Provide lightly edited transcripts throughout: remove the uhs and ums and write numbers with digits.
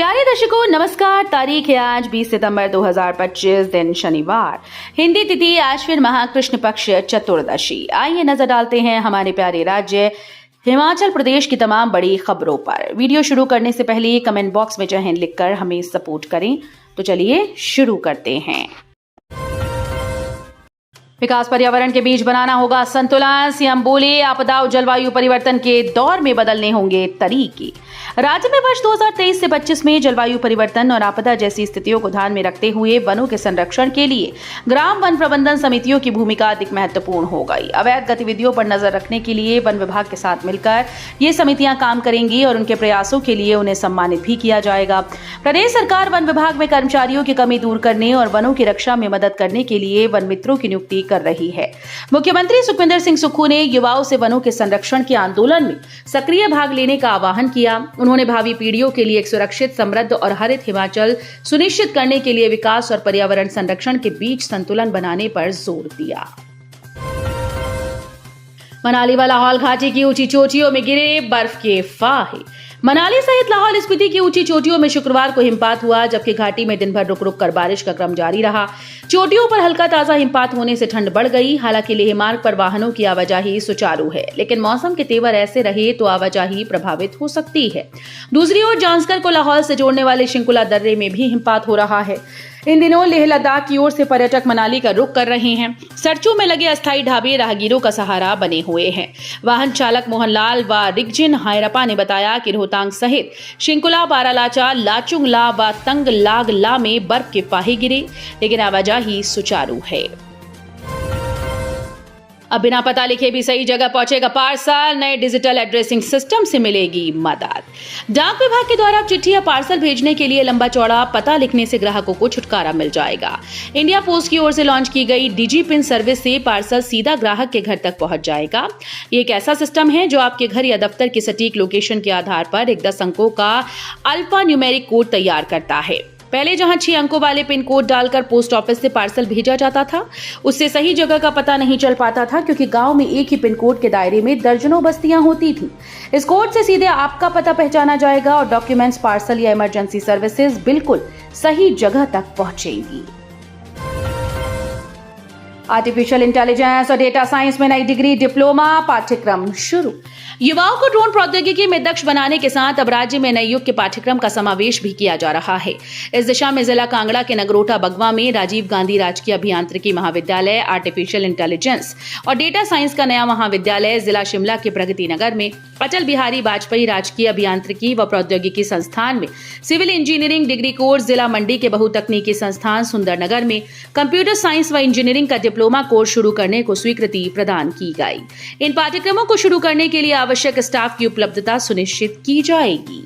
प्यारे दर्शकों नमस्कार। तारीख है आज 20 सितंबर 2025, दिन शनिवार, हिंदी तिथि आश्विन माह कृष्ण पक्ष चतुर्दशी। आइए नजर डालते हैं हमारे प्यारे राज्य हिमाचल प्रदेश की तमाम बड़ी खबरों पर। वीडियो शुरू करने से पहले कमेंट बॉक्स में जय हिंद लिखकर हमें सपोर्ट करें। तो चलिए शुरू करते हैं। विकास पर्यावरण के बीच बनाना होगा संतुलन। सीएम बोले, आपदा और जलवायु परिवर्तन के दौर में बदलने होंगे तरीके। राज्य में वर्ष 2023 से 25 में जलवायु परिवर्तन और आपदा जैसी स्थितियों को ध्यान में रखते हुए वनों के संरक्षण के लिए ग्राम वन प्रबंधन समितियों की भूमिका अधिक महत्वपूर्ण हो गई। अवैध गतिविधियों पर नजर रखने के लिए वन विभाग के साथ मिलकर ये समितियां काम करेंगी और उनके प्रयासों के लिए उन्हें सम्मानित भी किया जाएगा। प्रदेश सरकार वन विभाग में कर्मचारियों की कमी दूर करने और वनों की रक्षा में मदद करने के लिए वन मित्रों की नियुक्ति कर रही है। मुख्यमंत्री सुखविंदर सिंह सुक्खू ने युवाओं से वनों के संरक्षण के आंदोलन में सक्रिय भाग लेने का आह्वान किया। उन्होंने भावी पीढ़ियों के लिए एक सुरक्षित, समृद्ध और हरित हिमाचल सुनिश्चित करने के लिए विकास और पर्यावरण संरक्षण के बीच संतुलन बनाने पर जोर दिया। मनाली व लाहौल घाटी की ऊंची चोटियों में गिरे बर्फ के फाहे। मनाली सहित लाहौल स्पीति की ऊंची चोटियों में शुक्रवार को हिमपात हुआ, जबकि घाटी में दिन भर रुक रुक कर बारिश का क्रम जारी रहा। चोटियों पर हल्का ताजा हिमपात होने से ठंड बढ़ गई। हालांकि लेह मार्ग पर वाहनों की आवाजाही सुचारू है, लेकिन मौसम के तेवर ऐसे रहे तो आवाजाही प्रभावित हो सकती है। दूसरी ओर जांस्कर को लाहौल से जोड़ने वाले शिंकुला दर्रे में भी हिमपात हो रहा है। इन दिनों लेह लद्दाख की ओर से पर्यटक मनाली का रुख कर रहे हैं। सर्चों में लगे अस्थायी ढाबे राहगीरों का सहारा बने हुए हैं। वाहन चालक मोहनलाल व रिगजिन हायरपा ने बताया कि रोहतांग सहित शिंकुला, बारालाचा, लाचुंगला व तंगलागला में बर्फ के फाहे गिरे, लेकिन आवाजाही सुचारू है। अब बिना पता लिखे भी सही जगह पहुंचेगा पार्सल। नए डिजिटल एड्रेसिंग सिस्टम से मिलेगी मदद। डाक विभाग के द्वारा चिट्ठी या पार्सल भेजने के लिए लंबा चौड़ा पता लिखने से ग्राहकों को छुटकारा मिल जाएगा। इंडिया पोस्ट की ओर से लॉन्च की गई डिजी पिन सर्विस से पार्सल सीधा ग्राहक के घर तक पहुंच जाएगा। ये एक ऐसा सिस्टम है जो आपके घर या दफ्तर की सटीक लोकेशन के आधार पर एक 10 अंकों का अल्फा न्यूमेरिक कोड तैयार करता है। पहले जहां 6 अंकों वाले पिन कोड डालकर पोस्ट ऑफिस से पार्सल भेजा जाता था, उससे सही जगह का पता नहीं चल पाता था, क्योंकि गांव में एक ही पिन कोड के दायरे में दर्जनों बस्तियां होती थीं। इस कोड से सीधे आपका पता पहचाना जाएगा और डॉक्यूमेंट्स, पार्सल या इमरजेंसी सर्विसेज बिल्कुल सही जगह तक पहुंचेंगी। आर्टिफिशियल इंटेलिजेंस और डेटा साइंस में नई डिग्री डिप्लोमा पाठ्यक्रम शुरू। युवाओं को ड्रोन प्रौद्योगिकी में दक्ष बनाने के साथ अब राज्य में नए युग के पाठ्यक्रम का समावेश भी किया जा रहा है। इस दिशा में जिला कांगड़ा के नगरोटा बगवा में राजीव गांधी राजकीय अभियांत्रिकी महाविद्यालय आर्टिफिशियल इंटेलिजेंस और डेटा साइंस का नया महाविद्यालय, जिला शिमला के प्रगति नगर में अटल बिहारी वाजपेयी राजकीय अभियांत्रिकी व प्रौद्योगिकी संस्थान में सिविल इंजीनियरिंग डिग्री कोर्स, जिला मंडी के बहुतकनीकी संस्थान सुंदरनगर में कंप्यूटर साइंस व इंजीनियरिंग का डिप्लोमा कोर्स शुरू करने को स्वीकृति प्रदान की गई। इन पाठ्यक्रमों को शुरू करने के लिए आवश्यक स्टाफ की उपलब्धता सुनिश्चित की जाएगी।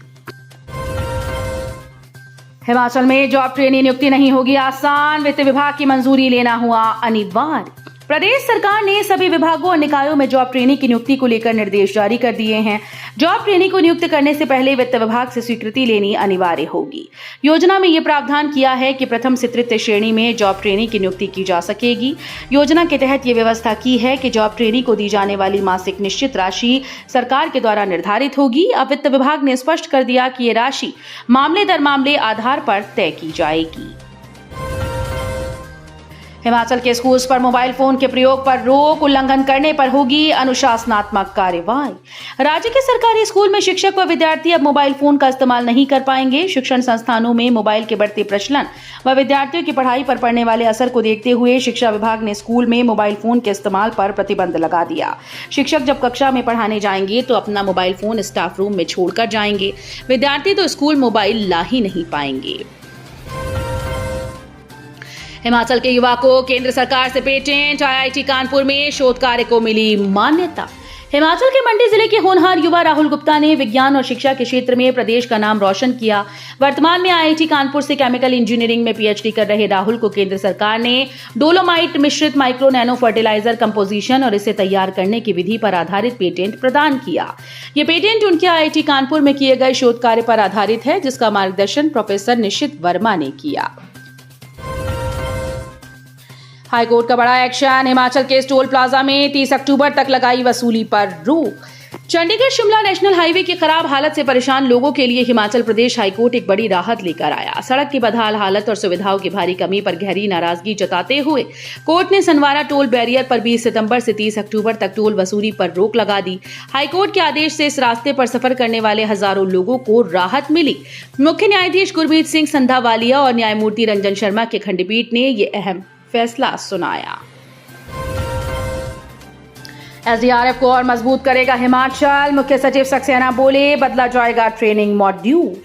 हिमाचल में जॉब ट्रेनी नियुक्ति नहीं होगी आसान। वित्त विभाग की मंजूरी लेना हुआ अनिवार्य। प्रदेश सरकार ने सभी विभागों और निकायों में जॉब ट्रेनी की नियुक्ति को लेकर निर्देश जारी कर दिए हैं। जॉब ट्रेनी को नियुक्त करने से पहले वित्त विभाग से स्वीकृति लेनी अनिवार्य होगी। योजना में यह प्रावधान किया है कि प्रथम से तृतीय श्रेणी में जॉब ट्रेनी की नियुक्ति की जा सकेगी। योजना के तहत यह व्यवस्था की है कि जॉब ट्रेनी को दी जाने वाली मासिक निश्चित राशि सरकार के द्वारा निर्धारित होगी। अब वित्त विभाग ने स्पष्ट कर दिया कि यह राशि मामले दर मामले आधार पर तय की जाएगी। हिमाचल के स्कूल्स पर मोबाइल फोन के प्रयोग पर रोक, उल्लंघन करने पर होगी अनुशासनात्मक कार्रवाई। राज्य के सरकारी स्कूल में शिक्षक व विद्यार्थी अब मोबाइल फोन का इस्तेमाल नहीं कर पाएंगे। शिक्षण संस्थानों में मोबाइल के बढ़ते प्रचलन व विद्यार्थियों की पढ़ाई पर पड़ने वाले असर को देखते हुए शिक्षा विभाग ने स्कूल में मोबाइल फोन के इस्तेमाल पर प्रतिबंध लगा दिया। शिक्षक जब कक्षा में पढ़ाने जाएंगे तो अपना मोबाइल फोन स्टाफ रूम में छोड़कर जाएंगे। विद्यार्थी तो स्कूल मोबाइल ला ही नहीं पाएंगे। हिमाचल के युवा को केंद्र सरकार से पेटेंट। आईआईटी कानपुर में शोध कार्य को मिली मान्यता। हिमाचल के मंडी जिले के होनहार युवा राहुल गुप्ता ने विज्ञान और शिक्षा के क्षेत्र में प्रदेश का नाम रोशन किया। वर्तमान में आईआईटी कानपुर से केमिकल इंजीनियरिंग में पीएचडी कर रहे राहुल को केंद्र सरकार ने डोलोमाइट मिश्रित माइक्रो नैनो फर्टिलाइजर कंपोजिशन और इसे तैयार करने की विधि पर आधारित पेटेंट प्रदान किया। ये पेटेंट उनके आईआईटी कानपुर में किए गए शोध कार्य पर आधारित है, जिसका मार्गदर्शन प्रोफेसर निशित वर्मा ने किया। हाईकोर्ट का बड़ा एक्शन। हिमाचल के टोल प्लाजा में 30 अक्टूबर तक लगाई वसूली पर रोक। चंडीगढ़ शिमला नेशनल हाईवे की खराब हालत से परेशान लोगों के लिए हिमाचल प्रदेश हाईकोर्ट एक बड़ी राहत लेकर आया। सड़क की बदहाल हालत और सुविधाओं की भारी कमी पर गहरी नाराजगी जताते हुए कोर्ट ने सनवारा टोल बैरियर पर 20 सितंबर से 30 अक्टूबर तक टोल वसूली पर रोक लगा दी। हाईकोर्ट के आदेश से इस रास्ते पर सफर करने वाले हजारों लोगों को राहत मिली। मुख्य न्यायाधीश गुरमीत सिंह संधावालिया और न्यायमूर्ति रंजन शर्मा की खंडपीठ ने ये अहम फैसला सुनाया। एसडीआरएफ को और मजबूत करेगा हिमाचल, मुख्य सचिव सक्सेना बोले, बदला जाएगा ट्रेनिंग मॉड्यूल।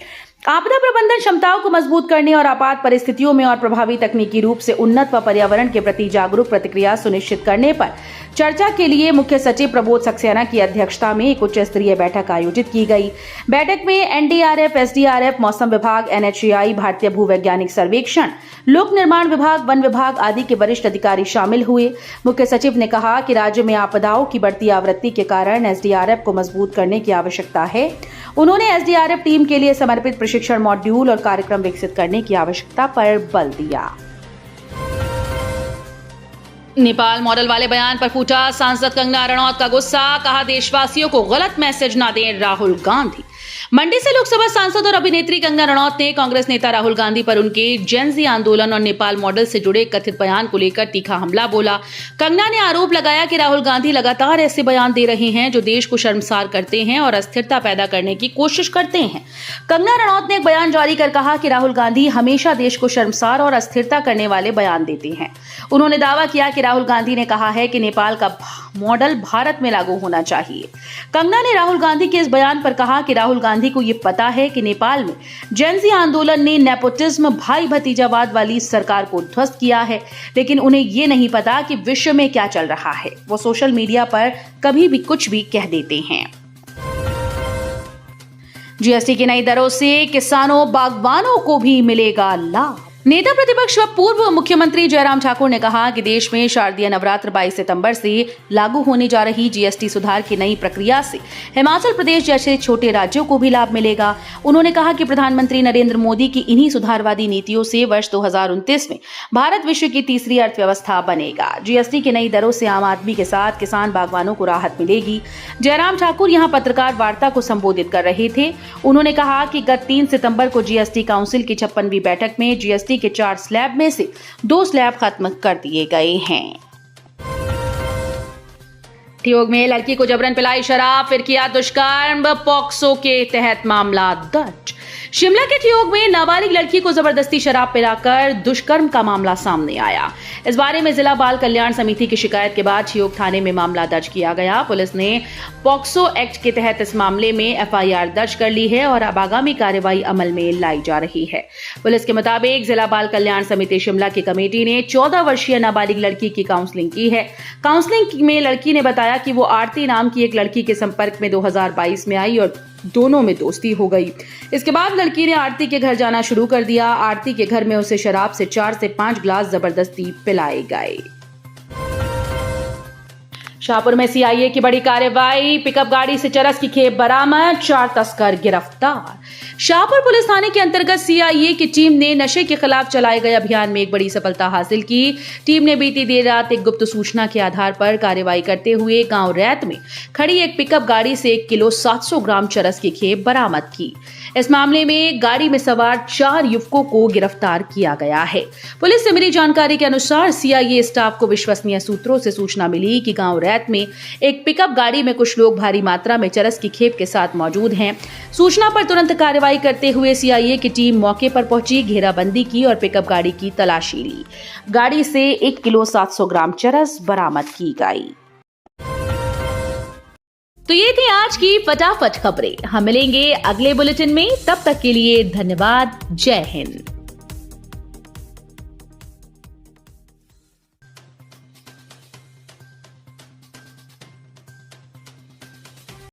आपदा प्रबंधन क्षमताओं को मजबूत करने और आपात परिस्थितियों में और प्रभावी तकनीकी रूप से उन्नत व पर्यावरण के प्रति जागरूक प्रतिक्रिया सुनिश्चित करने पर चर्चा के लिए मुख्य सचिव प्रबोध सक्सेना की अध्यक्षता में एक उच्च स्तरीय बैठक आयोजित की गई। बैठक में एनडीआरएफ, एसडीआरएफ, मौसम विभाग, एनएचएआई, भारतीय भूवैज्ञानिक सर्वेक्षण, लोक निर्माण विभाग, वन विभाग आदि के वरिष्ठ अधिकारी शामिल हुए। मुख्य सचिव ने कहा कि राज्य में आपदाओं की बढ़ती आवृत्ति के कारण एसडीआरएफ को मजबूत करने की आवश्यकता है। उन्होंने एसडीआरएफ टीम के लिए समर्पित प्रशिक्षण मॉड्यूल और कार्यक्रम विकसित करने की आवश्यकता पर बल दिया। नेपाल मॉडल वाले बयान पर फूटा सांसद कंगना रणौत का गुस्सा, कहा देशवासियों को गलत मैसेज ना दें राहुल गांधी। मंडी से लोकसभा सांसद और अभिनेत्री कंगना रणौत ने कांग्रेस नेता राहुल गांधी पर उनके जेन-ज़ी आंदोलन और नेपाल मॉडल से जुड़े कथित बयान को लेकर तीखा हमला बोला। कंगना ने आरोप लगाया कि राहुल गांधी लगातार ऐसे बयान दे रहे हैं जो देश को शर्मसार करते हैं और अस्थिरता पैदा करने की कोशिश करते हैं। कंगना रणौत ने एक बयान जारी कर कहा कि राहुल गांधी हमेशा देश को शर्मसार और अस्थिरता करने वाले बयान देते हैं। उन्होंने दावा किया कि राहुल गांधी ने कहा है कि नेपाल का मॉडल भारत में लागू होना चाहिए। कंगना ने राहुल गांधी के इस बयान पर कहा कि राहुल गांधी को ये पता है कि नेपाल में जेन-ज़ी आंदोलन ने नेपोटिज्म, भाई भतीजावाद वाली सरकार को ध्वस्त किया है, लेकिन उन्हें ये नहीं पता कि विश्व में क्या चल रहा है। वो सोशल मीडिया पर कभी भी कुछ भी कह देते हैं। जीएसटी की नई दरों से किसानों, बागवानों को भी मिलेगा लाभ। नेता प्रतिपक्ष व पूर्व मुख्यमंत्री जयराम ठाकुर ने कहा कि देश में शारदीय नवरात्र 22 सितंबर से लागू होने जा रही जीएसटी सुधार की नई प्रक्रिया से हिमाचल प्रदेश जैसे छोटे राज्यों को भी लाभ मिलेगा। उन्होंने कहा कि प्रधानमंत्री नरेंद्र मोदी की इन्हीं सुधारवादी नीतियों से वर्ष 2029 में भारत विश्व की तीसरी अर्थव्यवस्था बनेगा। जीएसटी की नई दरों से आम आदमी के साथ किसान, बागवानों को राहत मिलेगी। जयराम ठाकुर यहां पत्रकार वार्ता को संबोधित कर रहे थे। उन्होंने कहा कि गत 3 सितंबर को जीएसटी काउंसिल की 56वीं बैठक में जीएसटी के 4 स्लैब में से 2 स्लैब खत्म कर दिए गए हैं। ठियोग में लड़की को जबरन पिलाई शराब, फिर किया दुष्कर्म, पॉक्सो के तहत मामला दर्ज। शिमला के ठियोग में नाबालिग लड़की को जबरदस्ती शराब पिलाकर दुष्कर्म का मामला सामने आया। इस बारे में जिला बाल कल्याण समिति की शिकायत के बाद ठियोग थाने में मामला दर्ज किया गया। पुलिस ने पॉक्सो एक्ट के तहत इस मामले में एफआईआर दर्ज कर ली है और अब आगामी कार्रवाई अमल में लाई जा रही है। पुलिस के मुताबिक जिला बाल कल्याण समिति शिमला की कमेटी ने 14 वर्षीय नाबालिग लड़की की काउंसलिंग की है। काउंसलिंग में लड़की ने बताया कि वो आरती नाम की एक लड़की के संपर्क में 2022 में आई और दोनों में दोस्ती हो गई। इसके बाद लड़की ने आरती के घर जाना शुरू कर दिया। आरती के घर में उसे शराब से 4 से 5 ग्लास जबरदस्ती पिलाए गए। शाहपुर में सीआईए की बड़ी कार्रवाई, पिकअप गाड़ी से चरस की खेप बरामद, 4 तस्कर गिरफ्तार। शाहपुर पुलिस थाने के अंतर्गत सीआईए की टीम ने नशे के खिलाफ चलाए गए अभियान में एक बड़ी सफलता हासिल की। टीम ने बीती देर रात एक गुप्त सूचना के आधार पर कार्रवाई करते हुए गांव रैत में खड़ी एक पिकअप गाड़ी से 1 किलो 700 ग्राम चरस की खेप बरामद की। इस मामले में गाड़ी में सवार 4 युवकों को गिरफ्तार किया गया है। पुलिस से मिली जानकारी के अनुसार सीआईए स्टाफ को विश्वसनीय सूत्रों से सूचना मिली कि गांव रैत में एक पिकअप गाड़ी में कुछ लोग भारी मात्रा में चरस की खेप के साथ मौजूद हैं। सूचना पर तुरंत कार्रवाई करते हुए सीआईए की टीम मौके पर पहुंची, घेराबंदी की और पिकअप गाड़ी की तलाशी ली। गाड़ी से 1 किलो 700 ग्राम चरस बरामद की गई। तो ये थी आज की फटाफट खबरें। हम मिलेंगे अगले बुलेटिन में, तब तक के लिए धन्यवाद। जय हिंद।